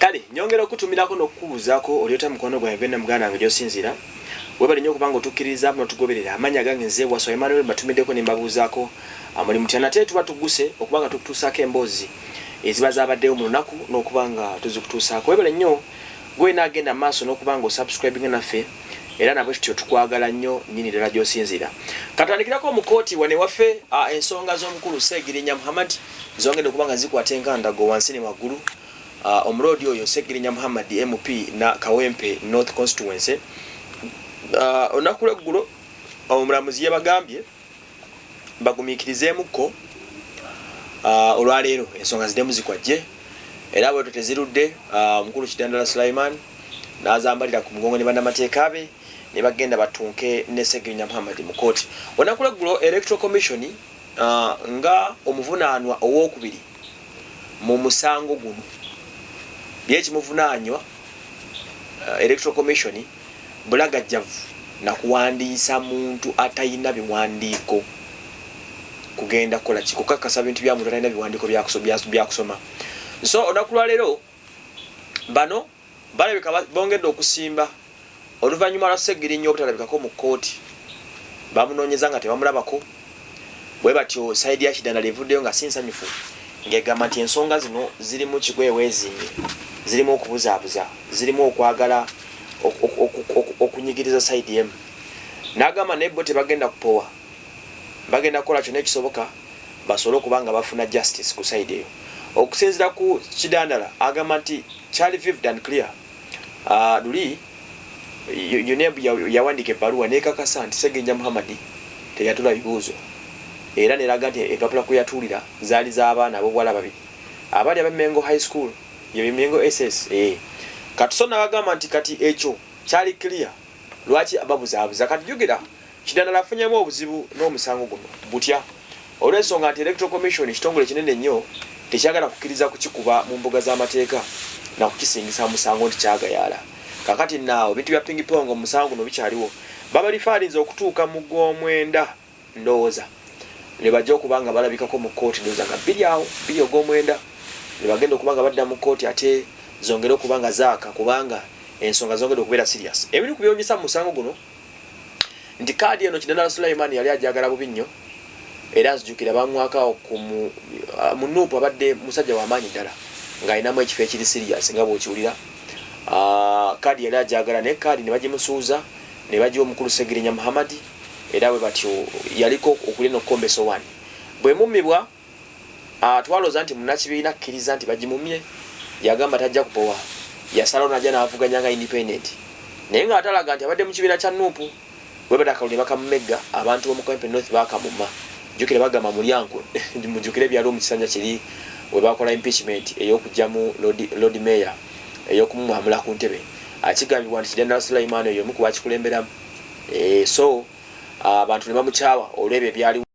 Kale nyongera okutumirako n'okukubuzaako oliota mukono gwa Vena muganda wange gy'osinzira. Webale nnyo kubanga otukkiriza n'otugoberera. Amanya gange nze Waso Emmanuel batumiddeko ne mbabuuzaako. Amuli mutya nate tuba tuguse okubanga tukutuusaako emboozi eziba zaabaddeyo mu lunaku n'okubanga tuzikutuusaako. Webale nnyo gwe naagenda maaso n'okubanga osubscribinga naffe era nabwe tutyo tukwagala nnyo nnyini ddala gy'osinzira. Katandikirako mu kooti wane waffe ensonga z'omukulu Ssegirinya Muhammad zongedde okubanga zikwata enkandago wansi ne waggulu. Omulodi oyo Ssegirinya Muhammad MP na Kawempe North Constituency. Onakula ggulo omulamuzi yabagambye bagumiikirizeemuko olwaleero ensonga ziddemu zikwajje era bwe tutezirudde omukulu Kidandala Sulaiman n'azambalira ku mugongo ne bannamateeka be ne bagenda batunke ne Ssegirinya Muhammad mu kooti. Onakula ggulo Electoral Commission nga omuvunaanwa owookubiri mu musango guno byekimuvunaanywa Electoral Commission bulagajjavu na kuwandiisa muntu atayina biwandiiko kugenda kola kikukakasa bintu bya muntu atayina biwandiiko byakusoma. So onakulwa leero bano balabika bongedde okusimba oluvannyuma lwa Ssegirinya obutalabikako mu kooti bamunoonyeza nga tebamulabako bwe batyo sayidi ya Kidandala evuddeyo nga si nsanyufu ng'egamba nti ensonga zino zirimu kigweweezinge zirimu okubuzaabuza zirimu okwagala okunyigiriza sayidi emu. N'agamba naye bo tebagenda kupowa bagenda kukola kyonna ekisoboka basobole okubanga bafuna justice ku sayidi eyo. Okusinziira ku Kidandala agamba nti kyali vivid and clear. Luli UNEB yawandiika ebbaluwa n'ekakasa nti Ssegirinya Muhammad teyatula bibuuzo era neraga nti empapula kuyatuulira zaali z'abaana ab'obuwala babiri abaali ab'Emmengo High School y'Emmengo SS. Katusona bagamba nti kati ekyo kyali clear lwaki ababuzaabuza. Kati jjukira Kidandala afunyemu obuzibu n'omusango guno butya olw'ensonga nti Electoral Commission ekitongole kinene nnyo tekyagala kukkiriza kukikuba mu mbuga z'amateeka na kukisingisa musango nti kyagayaala. Kakati naawe bintu bya pingipongo omusango guno bikyaliwo babalifaalinze okutuuka mu gw'omwenda ndowooza ne bajja okubanga balabikako mu kooti ndowooza nga biri awo biri ogw'omwenda ne bagenda okubanga badda mu kooti ate zongere okubanga zaaka kubanga ensonga zongere okubeera serious. Ebiri ku byewuunyisa mu musango guno nti kaadi eno Kidandala Sulaiman yali ajagala bubi nnyo era nzijukira bamwakawo mu Nuupu abadde musajja w'amaanyi ddala ng'alinamu ekifo ekiri serious nga bw'okiwulira. Kaadi yali ajagala naye kaadi ne bagimusuuza ne bagiwa omukulu Ssegirinya Muhammad era bwe batyo yaliko okulya n'okukombesa owani bwe mummibwa twalooza nti munnakibiina akkiriza nti bagimumye yagamba tajja kupowa yasalawo najja n'avuganya nga independent naye ng'atalaga nti abadde mu kibiina kya Nuupu bwe batakalulu ne bakamumegga abantu b'omu Kawempe North bakamumma. Jjukira bagamba mulyango mujjukire ebyaliwo mu kisanja kiri we bakola impeachment ey'okugyamu Lord Mayor ey'okumumwamula ku ntebe akigambibwa nti Kidandala Sulaiman oyo omu ku bakikulemberamu so abantu ne bamukyawa olw'ebyo ebyaliwo.